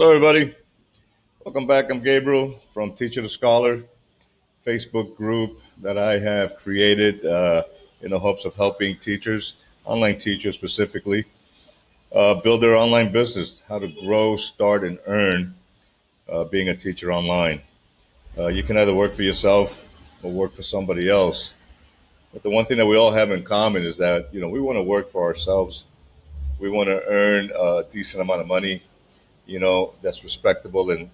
Hello, everybody. Welcome back. I'm Gabriel from Teacher to Scholar, Facebook group that I have created in the hopes of helping teachers, online teachers specifically, build their online business, how to grow, start, and earn being a teacher online. You can either work for yourself or work for somebody else. But the one thing that we all have in common is that, we want to work for ourselves. We want to earn a decent amount of money, that's respectable and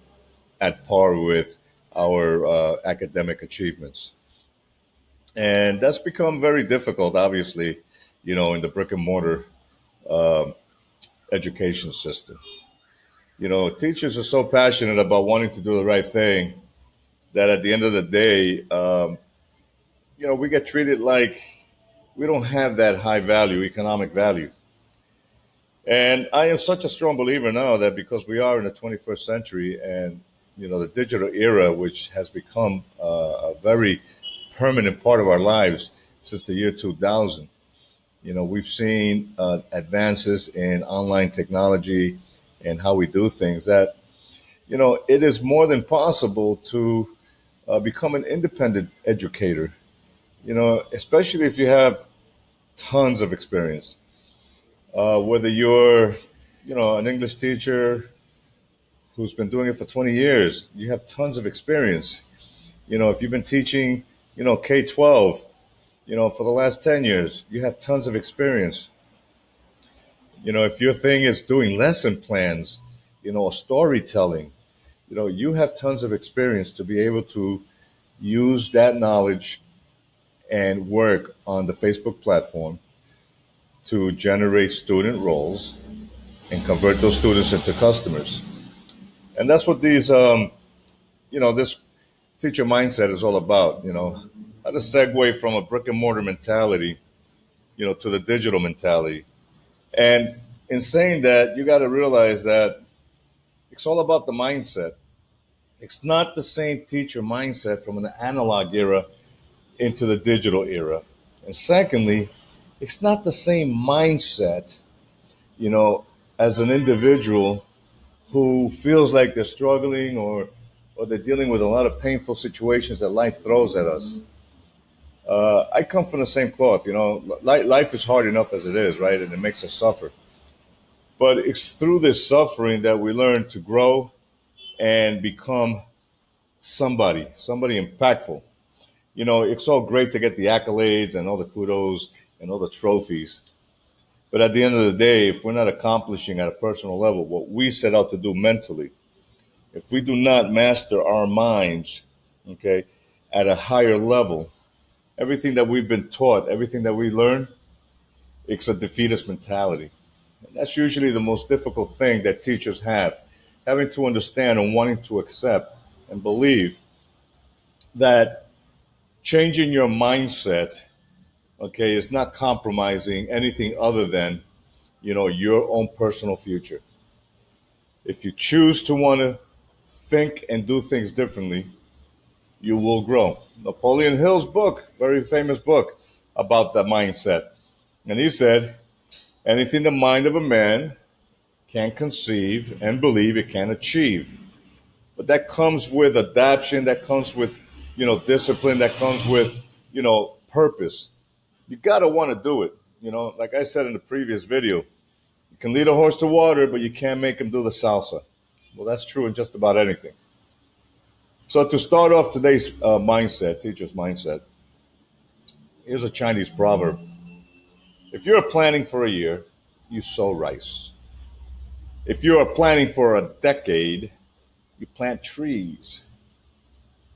at par with our academic achievements. And that's become very difficult, obviously, in the brick and mortar education system. Teachers are so passionate about wanting to do the right thing that at the end of the day, we get treated like we don't have that high value, economic value. And I am such a strong believer now that because we are in the 21st century and, the digital era, which has become a very permanent part of our lives since the year 2000, we've seen advances in online technology and how we do things that, it is more than possible to become an independent educator, especially if you have tons of experience. Whether you're, an English teacher who's been doing it for 20 years, you have tons of experience. If you've been teaching, K-12, for the last 10 years, you have tons of experience. If your thing is doing lesson plans, or storytelling, you have tons of experience to be able to use that knowledge and work on the Facebook platform to generate student roles and convert those students into customers. And that's what this teacher mindset is all about, how to segue from a brick and mortar mentality, to the digital mentality. And in saying that, you got to realize that it's all about the mindset. It's not the same teacher mindset from an analog era into the digital era. And secondly, it's not the same mindset, you know, as an individual who feels like they're struggling or they're dealing with a lot of painful situations that life throws at us. I come from the same cloth, life is hard enough as it is, right? And it makes us suffer. But it's through this suffering that we learn to grow and become somebody impactful. It's all great to get the accolades and all the kudos and all the trophies. But at the end of the day, if we're not accomplishing at a personal level what we set out to do mentally, if we do not master our minds, okay, at a higher level, everything that we've been taught, everything that we learn, it's a defeatist mentality. And that's usually the most difficult thing that teachers have, having to understand and wanting to accept and believe that changing your mindset, okay, is not compromising anything other than, your own personal future. If you choose to want to think and do things differently, you will grow. Napoleon Hill's book, very famous book about the mindset. And he said, anything the mind of a man can conceive and believe it can achieve. But that comes with adaptation, that comes with, discipline, that comes with, purpose. You got to want to do it. Like I said in the previous video, you can lead a horse to water, but you can't make him do the salsa. Well, that's true in just about anything. So to start off today's mindset, teacher's mindset, here's a Chinese proverb. If you're planning for a year, you sow rice. If you are planning for a decade, you plant trees.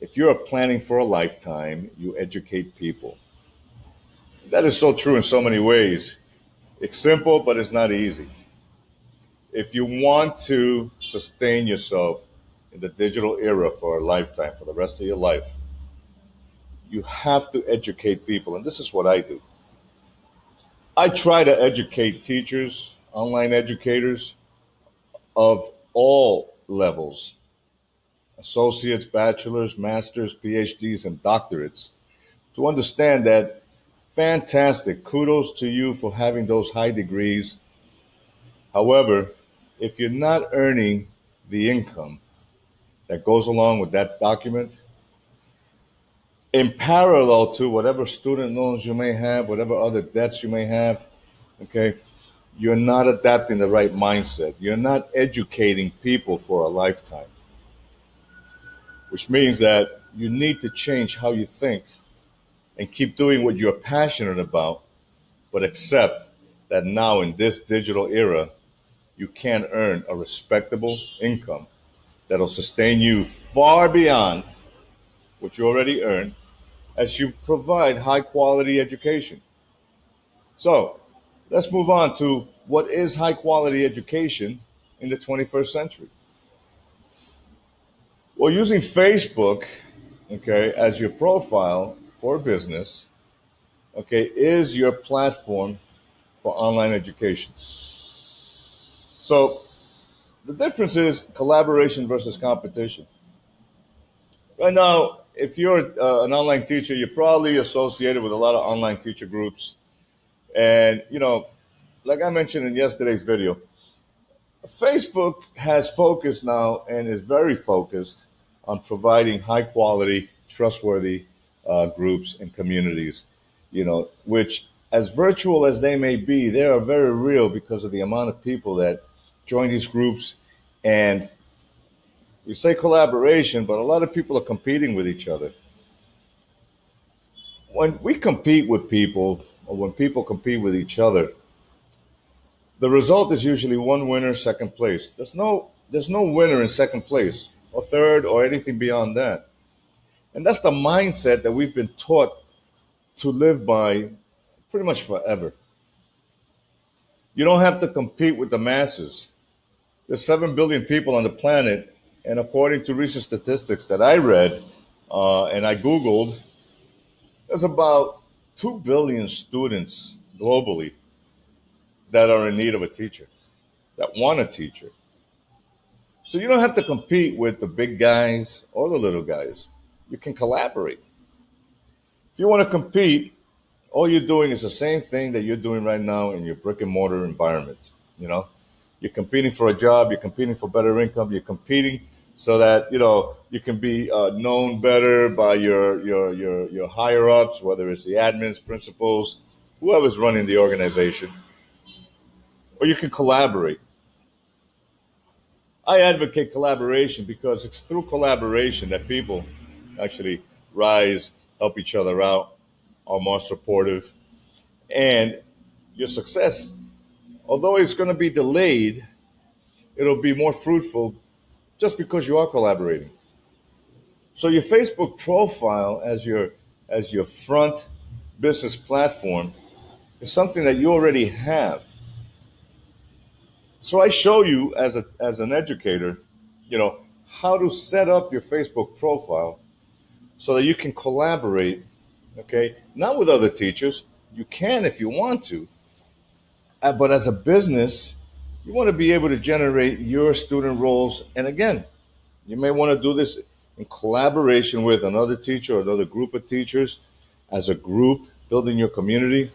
If you are planning for a lifetime, you educate people. That is so true in so many ways. It's simple, but it's not easy. If you want to sustain yourself in the digital era for a lifetime, for the rest of your life, you have to educate people. And this is what I do. I try to educate teachers, online educators of all levels, associates, bachelors, masters, PhDs, and doctorates, to understand that fantastic. Kudos to you for having those high degrees. However, if you're not earning the income that goes along with that document in parallel to whatever student loans you may have, whatever other debts you may have, okay, you're not adapting the right mindset. You're not educating people for a lifetime, which means that you need to change how you think and keep doing what you're passionate about, but accept that now in this digital era, you can earn a respectable income that'll sustain you far beyond what you already earn as you provide high quality education. So let's move on to what is high quality education in the 21st century. Well, using Facebook, okay, as your profile for business, okay, is your platform for online education. So the difference is collaboration versus competition. Right now, if you're an online teacher, you're probably associated with a lot of online teacher groups. And, like I mentioned in yesterday's video, Facebook has focused now and is very focused on providing high quality, trustworthy groups and communities, which, as virtual as they may be, they are very real because of the amount of people that join these groups. And you say collaboration, but a lot of people are competing with each other. When we compete with people, or when people compete with each other, the result is usually one winner, second place. There's no winner in second place or third or anything beyond that. And that's the mindset that we've been taught to live by pretty much forever. You don't have to compete with the masses. There's 7 billion people on the planet, and according to recent statistics that I read and I Googled, there's about 2 billion students globally that are in need of a teacher, that want a teacher. So you don't have to compete with the big guys or the little guys. You can collaborate. If you want to compete, all you're doing is the same thing that you're doing right now in your brick and mortar environment. You know, you're competing for a job, you're competing for better income, you're competing so that you can be known better by your higher ups, whether it's the admins, principals, whoever's running the organization, or you can collaborate. I advocate collaboration because it's through collaboration that people actually rise, help each other out, are more supportive, and your success, although it's going to be delayed, it'll be more fruitful just because you are collaborating. So your Facebook profile as your front business platform is something that you already have. So I show you as an educator, how to set up your Facebook profile so that you can collaborate, okay? Not with other teachers. You can if you want to, but as a business, you want to be able to generate your student roles. And again, you may want to do this in collaboration with another teacher or another group of teachers as a group, building your community.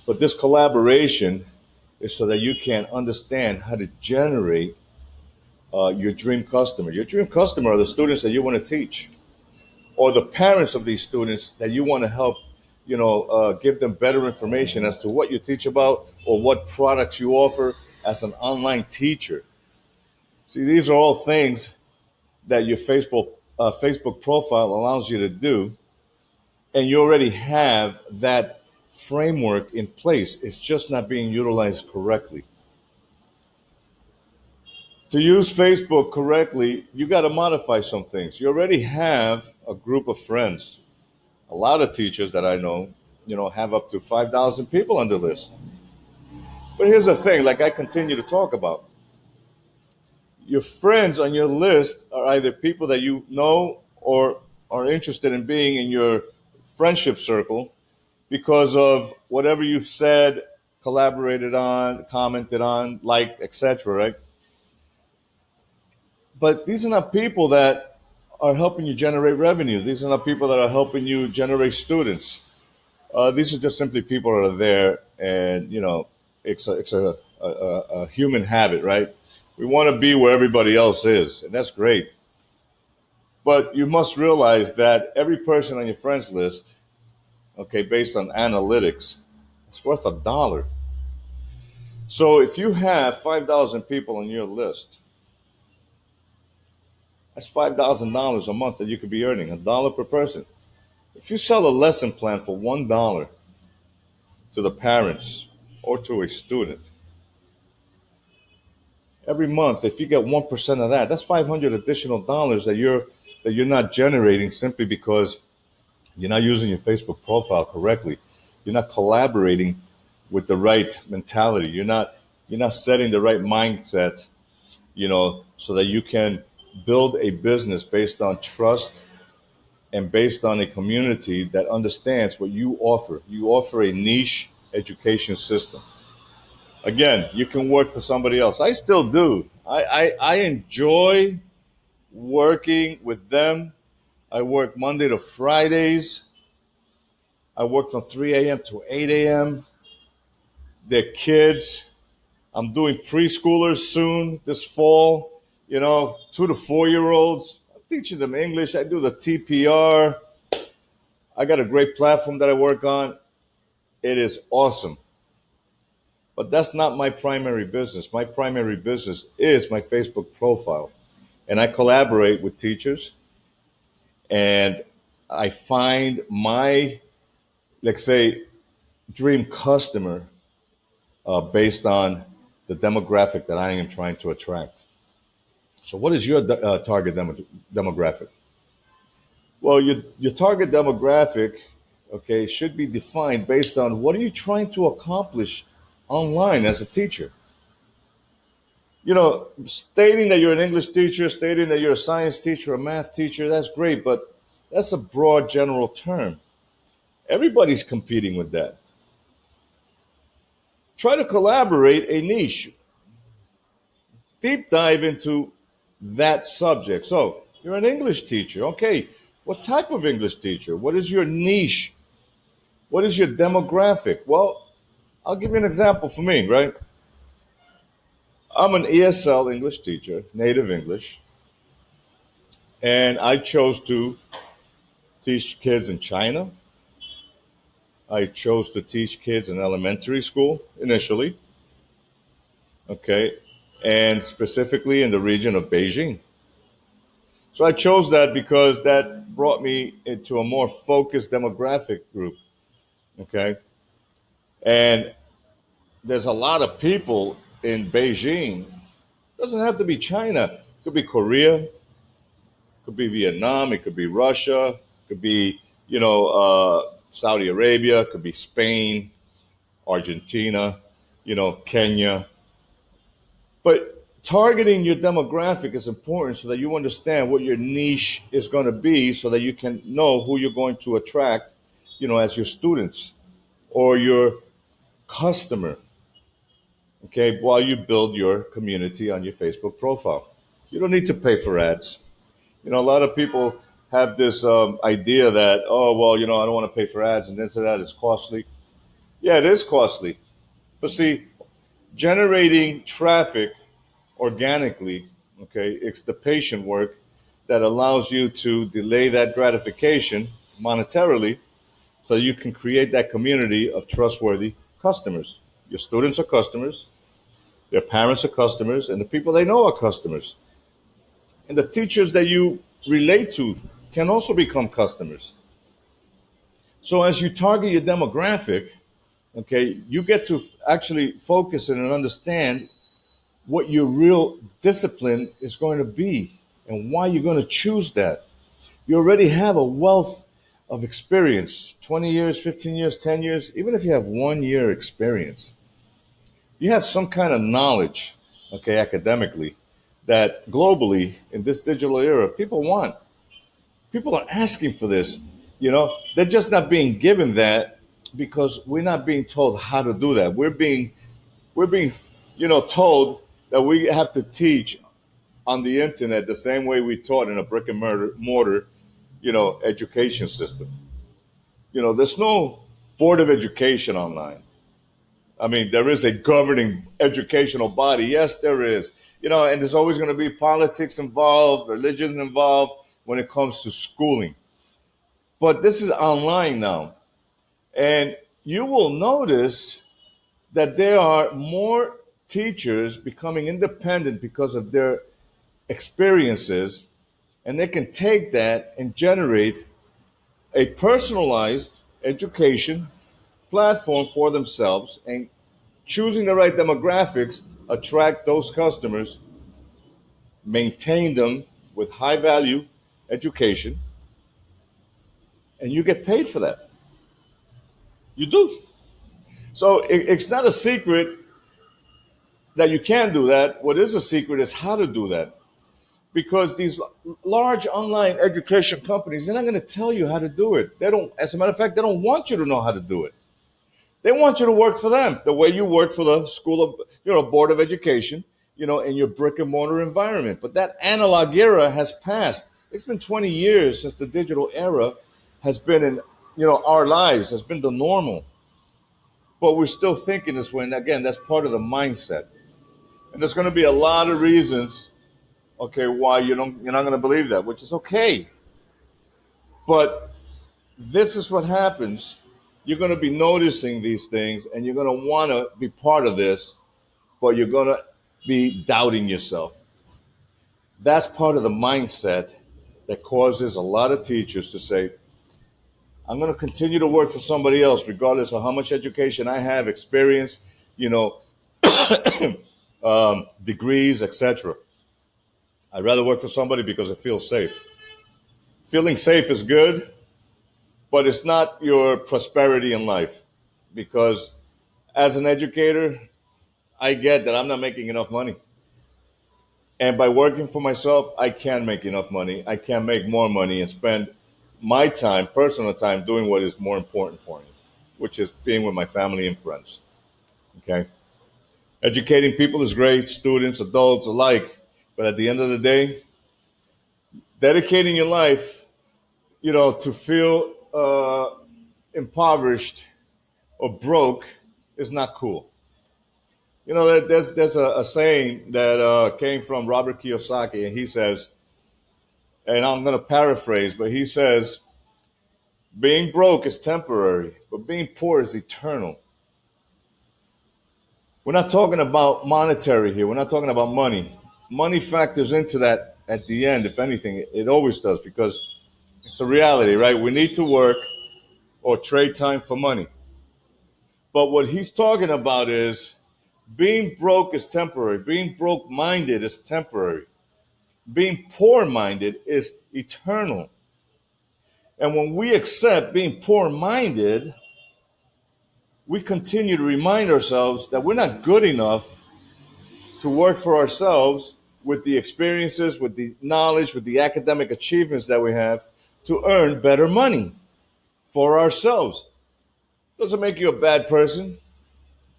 But this collaboration is so that you can understand how to generate your dream customer. Your dream customer are the students that you want to teach, or the parents of these students that you want to help, give them better information as to what you teach about or what products you offer as an online teacher. See, these are all things that your Facebook profile allows you to do, and you already have that framework in place. It's just not being utilized correctly. To use Facebook correctly, you got to modify some things. You already have a group of friends. A lot of teachers that I know, have up to 5,000 people on the list. But here's the thing, like I continue to talk about, your friends on your list are either people that you know or are interested in being in your friendship circle because of whatever you've said, collaborated on, commented on, liked, etc., right? But these are not people that are helping you generate revenue. These are not people that are helping you generate students. These are just simply people that are there, and it's a human habit, right? We want to be where everybody else is, and that's great. But you must realize that every person on your friends list, okay, based on analytics, it's worth $1. So if you have 5,000 people on your list, that's $5,000 a month that you could be earning, $1 per person. If you sell a lesson plan for $1 to the parents or to a student, every month, if you get 1% of that, that's 500 additional dollars that you're not generating simply because you're not using your Facebook profile correctly. You're not collaborating with the right mentality. You're not setting the right mindset, so that you can build a business based on trust and based on a community that understands what you offer. You offer a niche education system. Again, you can work for somebody else. I still do. I enjoy working with them. I work Monday to Fridays. I work from 3 a.m. to 8 a.m. They're kids. I'm doing preschoolers soon this fall, 2 to 4 year olds. I'm teaching them English. I do the TPR. I got a great platform that I work on. It is awesome. But that's not my primary business. My primary business is my Facebook profile. And I collaborate with teachers and I find my, let's say, dream customer based on the demographic that I am trying to attract. So, what is your target demographic? Well, your target demographic, okay, should be defined based on what are you trying to accomplish online as a teacher. Stating that you're an English teacher, stating that you're a science teacher, a math teacher, that's great, but that's a broad general term. Everybody's competing with that. Try to collaborate a niche. Deep dive into that subject. So, you're an English teacher. Okay, what type of English teacher? What is your niche? What is your demographic? Well, I'll give you an example for me, right? I'm an ESL English teacher, native English, and I chose to teach kids in China. I chose to teach kids in elementary school initially, okay, and specifically in the region of Beijing. So I chose that because that brought me into a more focused demographic group, okay? And there's a lot of people in Beijing. It doesn't have to be China. It could be Korea, it could be Vietnam, it could be Russia, it could be, Saudi Arabia, it could be Spain, Argentina, Kenya. But targeting your demographic is important so that you understand what your niche is going to be so that you can know who you're going to attract, as your students or your customer, okay, while you build your community on your Facebook profile. You don't need to pay for ads. A lot of people have this idea that, oh, well, I don't want to pay for ads and this and that is costly. Yeah, it is costly. But see, generating traffic organically, okay, it's the patient work that allows you to delay that gratification monetarily so you can create that community of trustworthy customers. Your students are customers, their parents are customers, and the people they know are customers. And the teachers that you relate to can also become customers. So as you target your demographic, okay, you get to actually focus and understand what your real discipline is going to be and why you're going to choose that. You already have a wealth of experience 20 years, 15 years, 10 years, even if you have 1 year experience. You have some kind of knowledge, okay, academically, that globally in this digital era, people want. People are asking for this. They're just not being given that because we're not being told how to do that. We're being told that we have to teach on the internet the same way we taught in a brick and mortar, education system. There's no board of education online. I mean, there is a governing educational body. Yes, there is. And there's always going to be politics involved, religion involved when it comes to schooling. But this is online now. And you will notice that there are more teachers becoming independent because of their experiences, and they can take that and generate a personalized education platform for themselves, and choosing the right demographics, attract those customers, maintain them with high value education, and you get paid for that. You do. So it's not a secret that you can do that. What is a secret is how to do that. Because these large online education companies, they're not going to tell you how to do it. They don't, as a matter of fact, they don't want you to know how to do it. They want you to work for them the way you work for the school of, board of education, in your brick and mortar environment. But that analog era has passed. It's been 20 years since the digital era has been in, our lives, has been the normal. But we're still thinking this way. And again, that's part of the mindset. And there's going to be a lot of reasons, okay, why you're not going to believe that, which is okay. But this is what happens. You're going to be noticing these things, and you're going to want to be part of this, but you're going to be doubting yourself. That's part of the mindset that causes a lot of teachers to say, I'm going to continue to work for somebody else, regardless of how much education I have, experience, you know, degrees, etc. I'd rather work for somebody because it feels safe. Feeling safe is good, but it's not your prosperity in life. Because as an educator, I get that I'm not making enough money. And by working for myself, I can make enough money. I can make more money and spend my time, personal time, doing what is more important for me, which is being with my family and friends. Okay? Educating people is great, students, adults alike. But at the end of the day, dedicating your life, to feel impoverished or broke is not cool. There's a saying that came from Robert Kiyosaki, and he says, and I'm going to paraphrase, but he says, being broke is temporary, but being poor is eternal. We're not talking about monetary here. We're not talking about money. Money factors into that at the end, if anything. It always does, because it's a reality, right? We need to work or trade time for money. But what he's talking about is being broke is temporary. Being broke minded is temporary. Being poor minded is eternal. And when we accept being poor minded, we continue to remind ourselves that we're not good enough to work for ourselves with the experiences, with the knowledge, with the academic achievements that we have to earn better money for ourselves. Doesn't make you a bad person.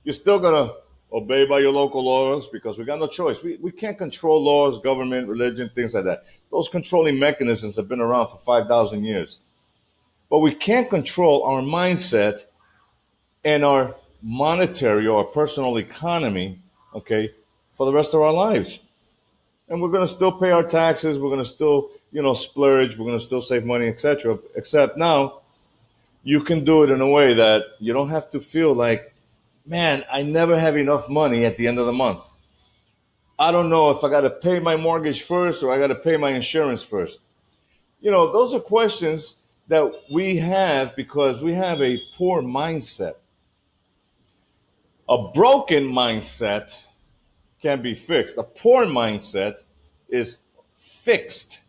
You're still going to obey by your local laws because we got no choice. We can't control laws, government, religion, things like that. Those controlling mechanisms have been around for 5,000 years. But we can't control our mindset and our monetary or personal economy, okay, for the rest of our lives. And we're going to still pay our taxes. We're going to still, splurge. We're going to still save money, etc. Except now you can do it in a way that you don't have to feel like, man, I never have enough money at the end of the month. I don't know if I got to pay my mortgage first or I got to pay my insurance first. Those are questions that we have because we have a poor mindset. A broken mindset can be fixed. A poor mindset is fixed.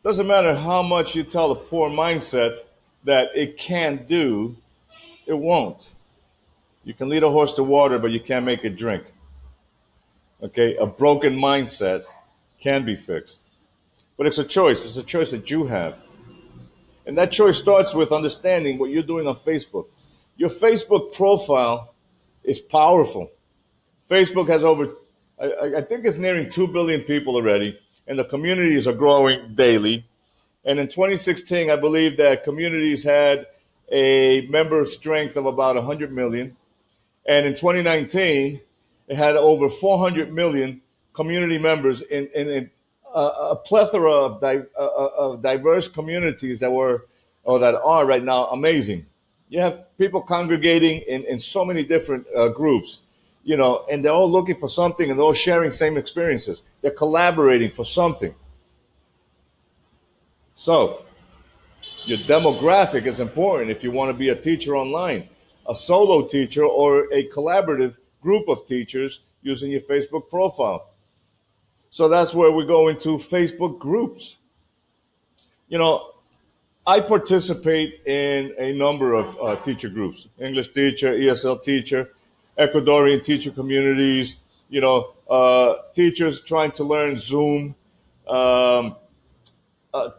Doesn't matter how much you tell a poor mindset that it can do, it won't. You can lead a horse to water, but you can't make it drink. Okay, a broken mindset can be fixed. But it's a choice. It's a choice that you have. And that choice starts with understanding what you're doing on Facebook. Your Facebook profile is powerful. Facebook has I think it's nearing 2 billion people already, and the communities are growing daily. And in 2016, I believe that communities had a member strength of about 100 million. And in 2019, It had over 400 million community members in a plethora of diverse communities that were or that are right now amazing. You have people congregating in so many different groups, and they're all looking for something and they're all sharing same experiences. They're collaborating for something. So your demographic is important if you want to be a teacher online, a solo teacher or a collaborative group of teachers using your Facebook profile. So that's where we go into Facebook groups. You know, I participate in a number of teacher groups: English teacher, ESL teacher, Ecuadorian teacher communities, teachers trying to learn Zoom, um,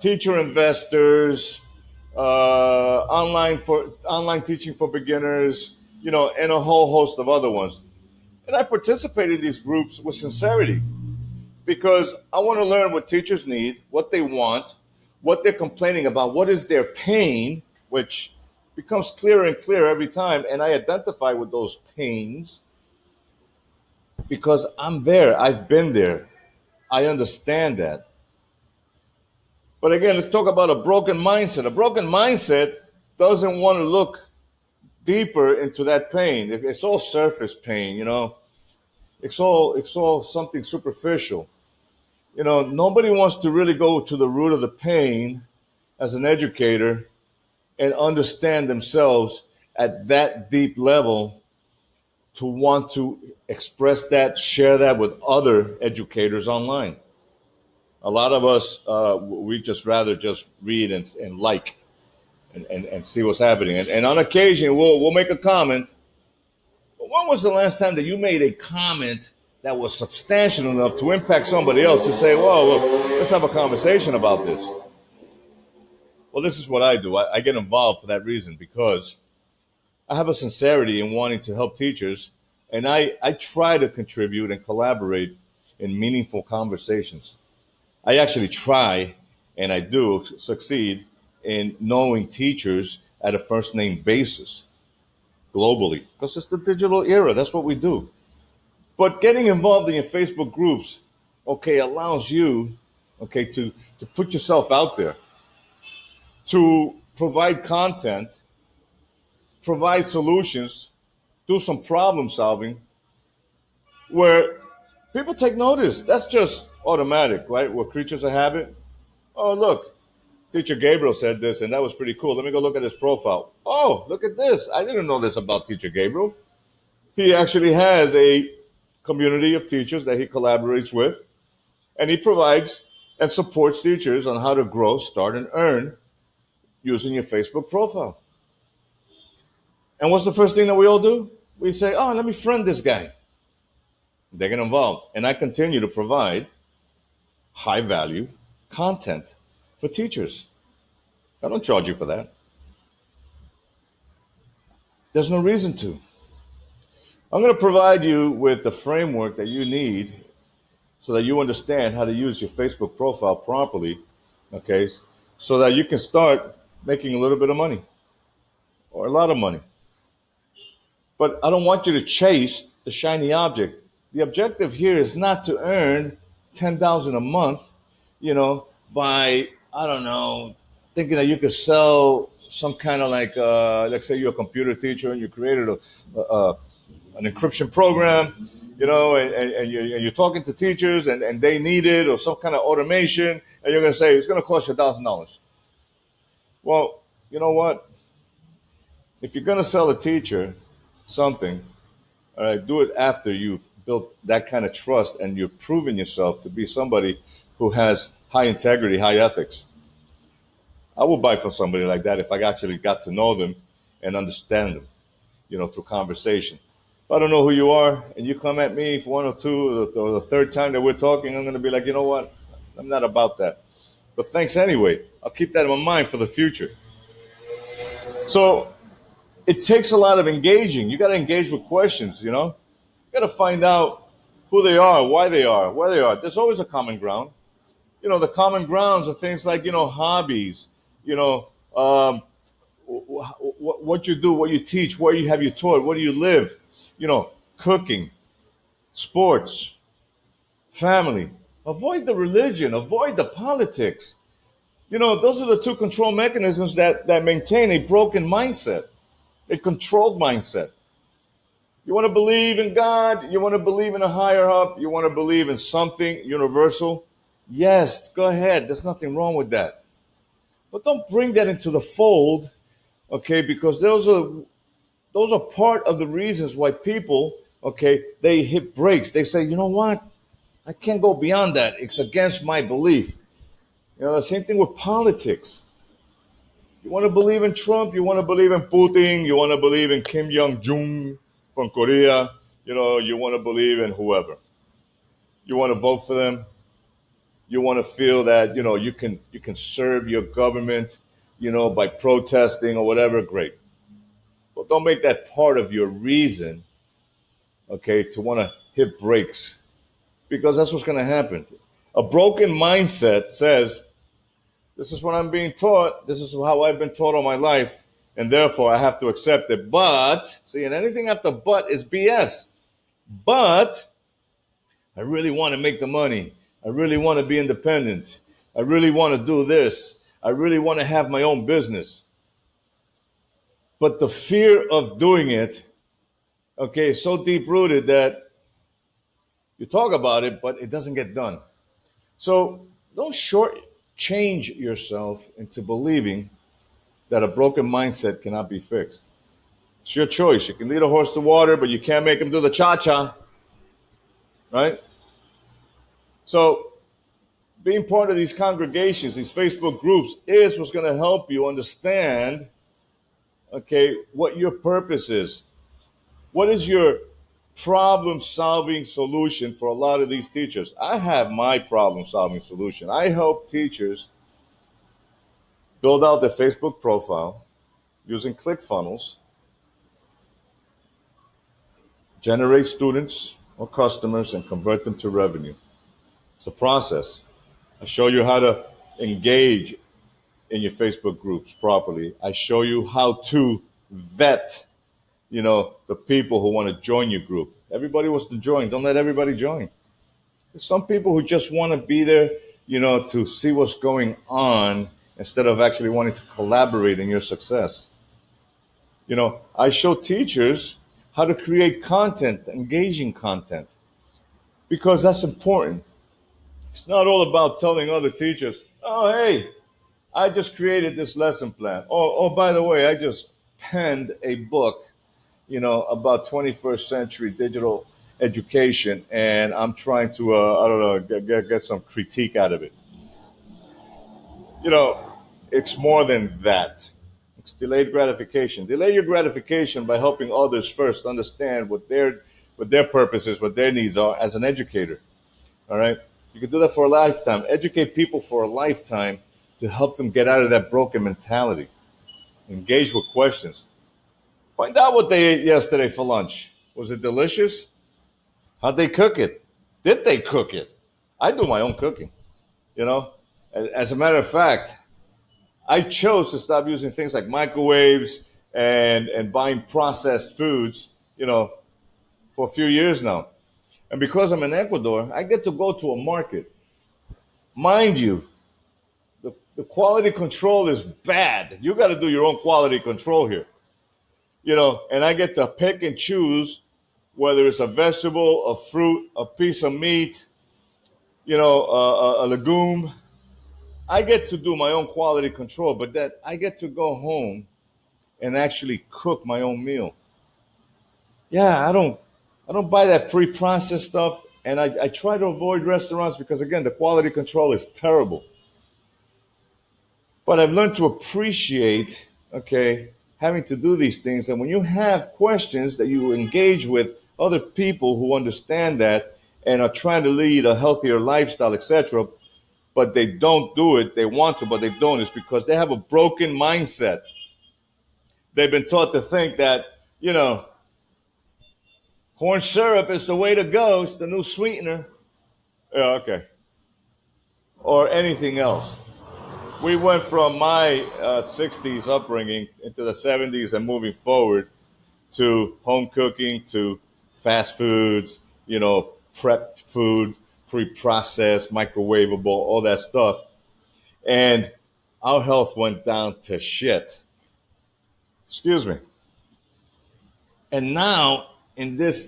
teacher investors, online teaching for beginners, and a whole host of other ones. And I participate in these groups with sincerity because I want to learn what teachers need, what they want, what they're complaining about, what is their pain, which becomes clearer and clearer every time. And I identify with those pains because I'm there. I've been there. I understand that. But again, let's talk about a broken mindset. A broken mindset doesn't want to look deeper into that pain. It's all surface pain, It's all something superficial. Nobody wants to really go to the root of the pain as an educator and understand themselves at that deep level to want to express that, share that with other educators online. A lot of us, we just rather just read and like and see what's happening. And on occasion, we'll make a comment. But when was the last time that you made a comment that was substantial enough to impact somebody else to say, whoa, let's have a conversation about this? Well, this is what I do. I get involved for that reason because I have a sincerity in wanting to help teachers, and I try to contribute and collaborate in meaningful conversations. I actually try, and I do succeed in knowing teachers at a first name basis globally because it's the digital era. That's what we do. But getting involved in your Facebook groups, okay, allows you, okay, to put yourself out there, to provide content, provide solutions, do some problem solving where people take notice. That's just automatic, right? We're creatures of habit. Oh, look, Teacher Gabriel said this, and that was pretty cool. Let me go look at his profile. Oh, look at this. I didn't know this about Teacher Gabriel. He actually has a community of teachers that he collaborates with, and he provides and supports teachers on how to grow, start, and earn using your Facebook profile. And what's the first thing that we all do? We say, oh, let me friend this guy. They get involved. And I continue to provide high value content for teachers. I don't charge you for that. There's no reason to. I'm going to provide you with the framework that you need so that you understand how to use your Facebook profile properly, okay, so that you can start making a little bit of money or a lot of money. But I don't want you to chase the shiny object. The objective here is not to earn 10,000 a month, by, I don't know, thinking that you could sell some kind of like, let's say you're a computer teacher and you created an encryption program, and you're talking to teachers and they need it or some kind of automation, and you're going to say it's going to cost you $1,000. Well, you know what? If you're going to sell a teacher something, all right, do it after you've built that kind of trust and you've proven yourself to be somebody who has high integrity, high ethics. I will buy from somebody like that if I actually got to know them and understand them, through conversation. If I don't know who you are and you come at me for one or two or the third time that we're talking, I'm going to be like, you know what? I'm not about that. But thanks anyway. I'll keep that in my mind for the future. So it takes a lot of engaging. You got to engage with questions, You got to find out who they are, why they are, where they are. There's always a common ground. The common grounds are things like, hobbies, what you do, what you teach, where you have you taught, where do you live, cooking, sports, family. Avoid the religion, avoid the politics. Those are the two control mechanisms that maintain a broken mindset, a controlled mindset. You want to believe in God, you want to believe in a higher up, you want to believe in something universal. Yes, go ahead. There's nothing wrong with that. But don't bring that into the fold, okay? Because those are part of the reasons why people, okay, they hit brakes. They say, you know what? I can't go beyond that. It's against my belief. The same thing with politics. You want to believe in Trump, you want to believe in Putin, you want to believe in Kim Jong-un from Korea, you want to believe in whoever. You want to vote for them. You want to feel that, you can serve your government, by protesting or whatever, great. But don't make that part of your reason, okay, to want to hit brakes, because that's what's going to happen. A broken mindset says, this is what I'm being taught, this is how I've been taught all my life, and therefore I have to accept it. But, see, and anything after but is BS. But I really want to make the money. I really want to be independent. I really want to do this. I really want to have my own business. But the fear of doing it, okay, is so deep rooted that you talk about it, but it doesn't get done. So don't shortchange yourself into believing that a broken mindset cannot be fixed. It's your choice. You can lead a horse to water, but you can't make him do the cha-cha, right? So being part of these congregations, these Facebook groups, is what's going to help you understand, okay, what your purpose is. What is your problem solving solution for a lot of these teachers? I have my problem solving solution. I help teachers build out their Facebook profile using ClickFunnels, generate students or customers, and convert them to revenue. It's a process. I show you how to engage in your Facebook groups properly. I show you how to vet, the people who want to join your group. Everybody wants to join. Don't let everybody join. There's some people who just want to be there, to see what's going on instead of actually wanting to collaborate in your success. I show teachers how to create content, engaging content, because that's important. It's not all about telling other teachers, oh, hey, I just created this lesson plan. Oh, by the way, I just penned a book, about 21st century digital education, and I'm trying to, I don't know, get some critique out of it. You know, it's more than that. It's delayed gratification. Delay your gratification by helping others first understand what their purpose is, what their needs are as an educator. All right, you can do that for a lifetime. Educate people for a lifetime to help them get out of that broken mentality. Engage with questions. Find out what they ate yesterday for lunch. Was it delicious? How'd they cook it? Did they cook it? I do my own cooking. You know, as a matter of fact, I chose to stop using things like microwaves and buying processed foods, for a few years now. And because I'm in Ecuador, I get to go to a market. Mind you, the quality control is bad. You got to do your own quality control here. And I get to pick and choose whether it's a vegetable, a fruit, a piece of meat, a legume. I get to do my own quality control, but that I get to go home and actually cook my own meal. Yeah, I don't buy that pre-processed stuff, and I try to avoid restaurants because again, the quality control is terrible. But I've learned to appreciate, okay, having to do these things. And when you have questions that you engage with other people who understand that and are trying to lead a healthier lifestyle, etc., but they don't do it, they want to, but they don't, it's because they have a broken mindset. They've been taught to think that, corn syrup is the way to go, it's the new sweetener. Yeah, okay. Or anything else. We went from my 60s upbringing into the 70s and moving forward to home cooking, to fast foods, prepped food, pre-processed, microwavable, all that stuff. And our health went down to shit. Excuse me. And now, in this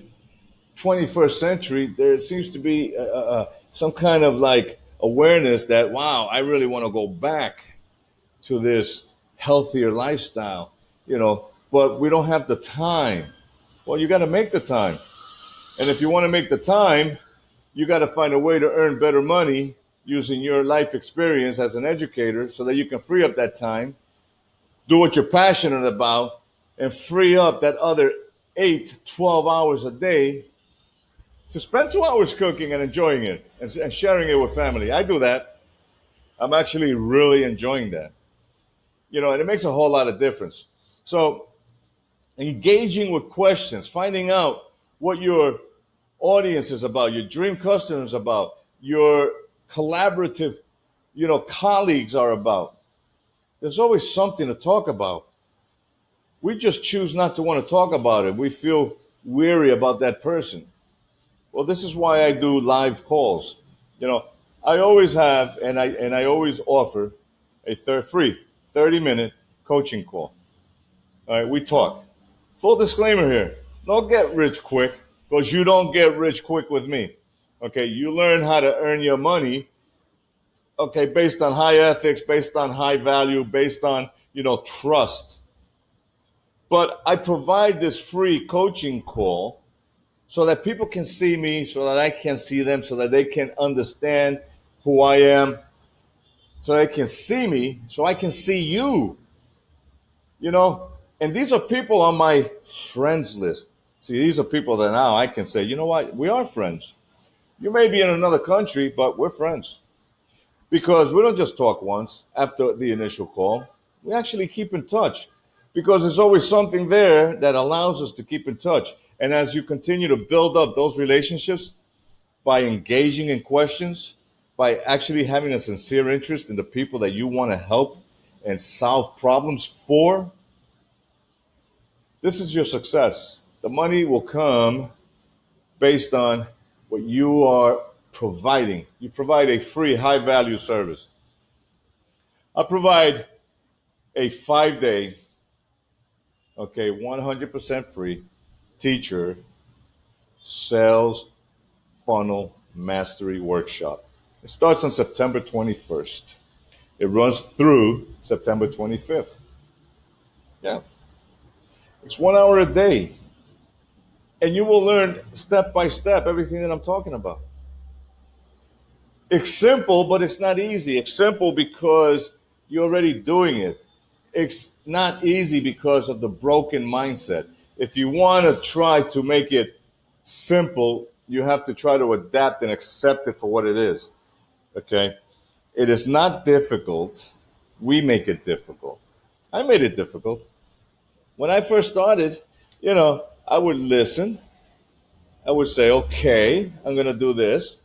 21st century, there seems to be some kind of like awareness that, wow, I really want to go back to this healthier lifestyle, but we don't have the time. Well, you got to make the time. And if you want to make the time, you got to find a way to earn better money using your life experience as an educator so that you can free up that time, do what you're passionate about, and free up that other 8, 12 hours a day to spend 2 hours cooking and enjoying it and sharing it with family. I do that. I'm actually really enjoying that. And it makes a whole lot of difference. So engaging with questions, finding out what your audience is about, your dream customers about, your collaborative, colleagues are about. There's always something to talk about. We just choose not to want to talk about it. We feel weary about that person. Well, this is why I do live calls. You know, I always have, and I always offer a free 30-minute coaching call. All right, we talk. Full disclaimer here: don't get rich quick, because you don't get rich quick with me. Okay, you learn how to earn your money. Okay, based on high ethics, based on high value, based on trust. But I provide this free coaching call so that people can see me, so that I can see them, so that they can understand who I am, so they can see me, so I can see you, And these are people on my friends list. See, these are people that now I can say, you know what, we are friends. You may be in another country, but we're friends. Because we don't just talk once after the initial call. We actually keep in touch because there's always something there that allows us to keep in touch. And as you continue to build up those relationships by engaging in questions, by actually having a sincere interest in the people that you want to help and solve problems for, this is your success. The money will come based on what you are providing. You provide a free, high value service. I provide a 5-day, 100% free teacher sales funnel mastery workshop. It starts on September 21st. It runs through September 25th. Yeah. It's 1 hour a day. And you will learn step by step everything that I'm talking about. It's simple, but it's not easy. It's simple because you're already doing it. It's not easy because of the broken mindset. If you want to try to make it simple, you have to try to adapt and accept it for what it is. Okay? It is not difficult. We make it difficult. I made it difficult. When I first started, I would listen. I would say, okay, I'm going to do this.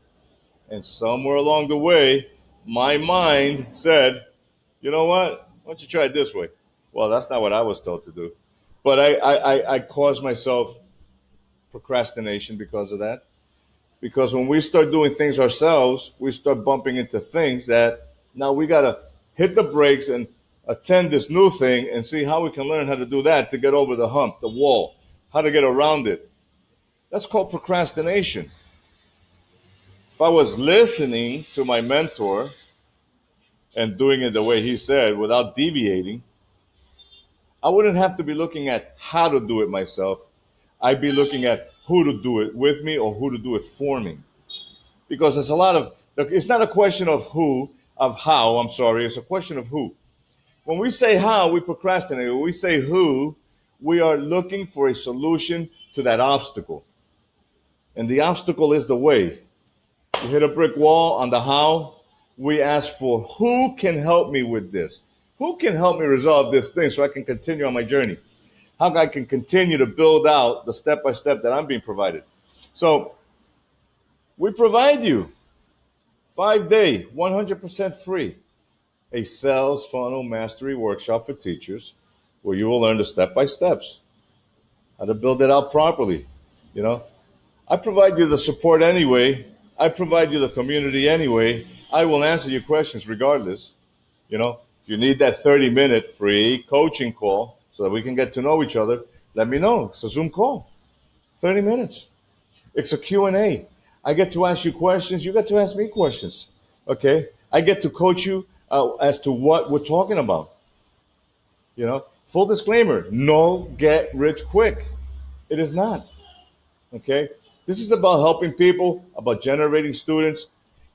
And somewhere along the way, my mind said, you know what? Why don't you try it this way? Well, that's not what I was told to do. But I caused myself procrastination because of that. Because when we start doing things ourselves, we start bumping into things that now we got to hit the brakes and attend this new thing and see how we can learn how to do that to get over the hump, the wall, how to get around it. That's called procrastination. If I was listening to my mentor and doing it the way he said without deviating, I wouldn't have to be looking at how to do it myself. I'd be looking at who to do it with me or who to do it for me. Because it's not a question of how, I'm sorry, it's a question of who. When we say how, we procrastinate. When we say who, we are looking for a solution to that obstacle. And the obstacle is the way. You hit a brick wall on the how, we ask for who can help me with this? Who can help me resolve this thing so I can continue on my journey? How I can continue to build out the step by step that I'm being provided. So we provide you 5-day, 100% free, a sales funnel mastery workshop for teachers where you will learn the step by steps, how to build it out properly. You know, I provide you the support anyway. I provide you the community anyway. I will answer your questions regardless. You know, if you need that 30-minute free coaching call so that we can get to know each other, let me know. It's a Zoom call, 30 minutes. It's a Q&A. I get to ask you questions. You get to ask me questions. Okay? I get to coach you as to what we're talking about. You know, full disclaimer, no get rich quick. It is not. Okay? This is about helping people, about generating students,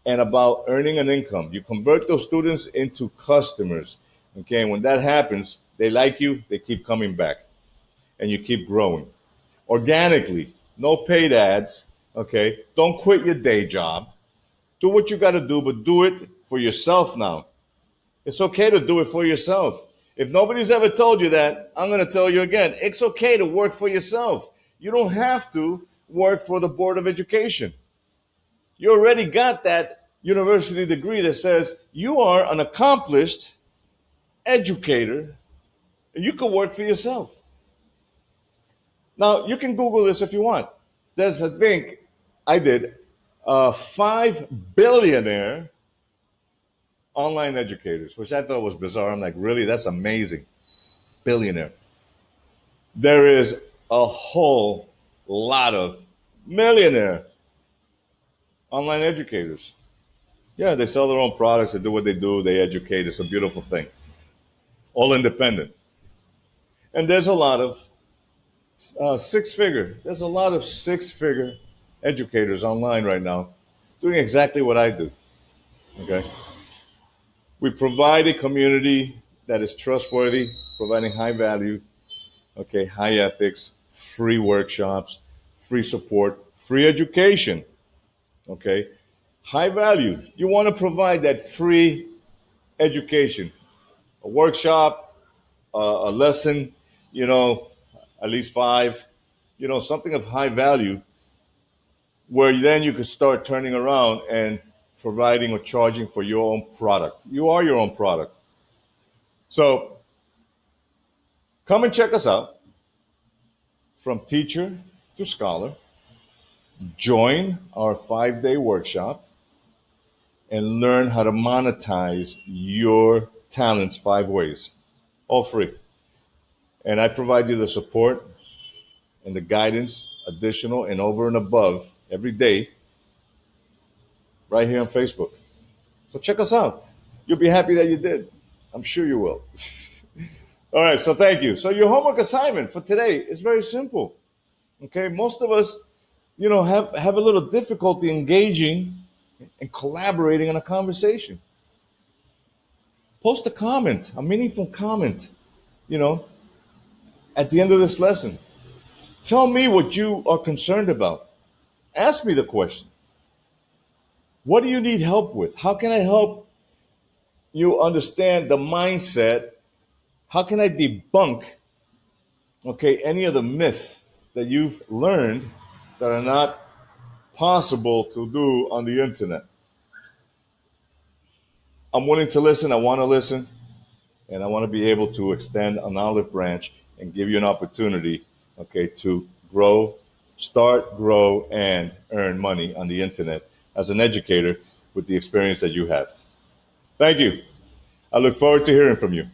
and about earning an income. You convert those students into customers. Okay? And when that happens, they like you, they keep coming back, and you keep growing organically. No paid ads. Okay? Don't quit your day job. Do what you got to do, but do it for yourself now. It's okay to do it for yourself. If nobody's ever told you that, I'm going to tell you again. It's okay to work for yourself. You don't have to work for the Board of Education. You already got that university degree that says you are an accomplished educator and you can work for yourself. Now, you can Google this if you want. There's a thing I did, 5 billionaire online educators, which I thought was bizarre. I'm like, really? That's amazing. Billionaire. There is a whole lot of millionaire online educators. Yeah, they sell their own products, they do what they do, they educate. It's a beautiful thing. All independent. And there's a lot of there's a lot of six-figure educators online right now doing exactly what I do. Okay. We provide a community that is trustworthy, providing high value, okay, high ethics, free workshops, free support, free education, okay, high value. You want to provide that free education, a workshop, a lesson, you know, at least five, you know, something of high value where then you can start turning around and providing or charging for your own product. You are your own product. So come and check us out from teacher to scholar. Join our 5-day workshop and learn how to monetize your talents 5 ways, all free. And I provide you the support and the guidance, additional and over and above every day, right here on Facebook. So check us out. You'll be happy that you did. I'm sure you will. All right, so thank you. So your homework assignment for today is very simple. Okay, most of us, you know, have a little difficulty engaging and collaborating in a conversation. Post a comment, a meaningful comment, you know, at the end of this lesson. Tell me what you are concerned about. Ask me the question. What do you need help with? How can I help you understand the mindset? How can I debunk, okay, any of the myths that you've learned that are not possible to do on the internet? I'm willing to listen. I want to listen. And I want to be able to extend an olive branch and give you an opportunity, okay, to grow, start, grow, and earn money on the internet as an educator with the experience that you have. Thank you. I look forward to hearing from you.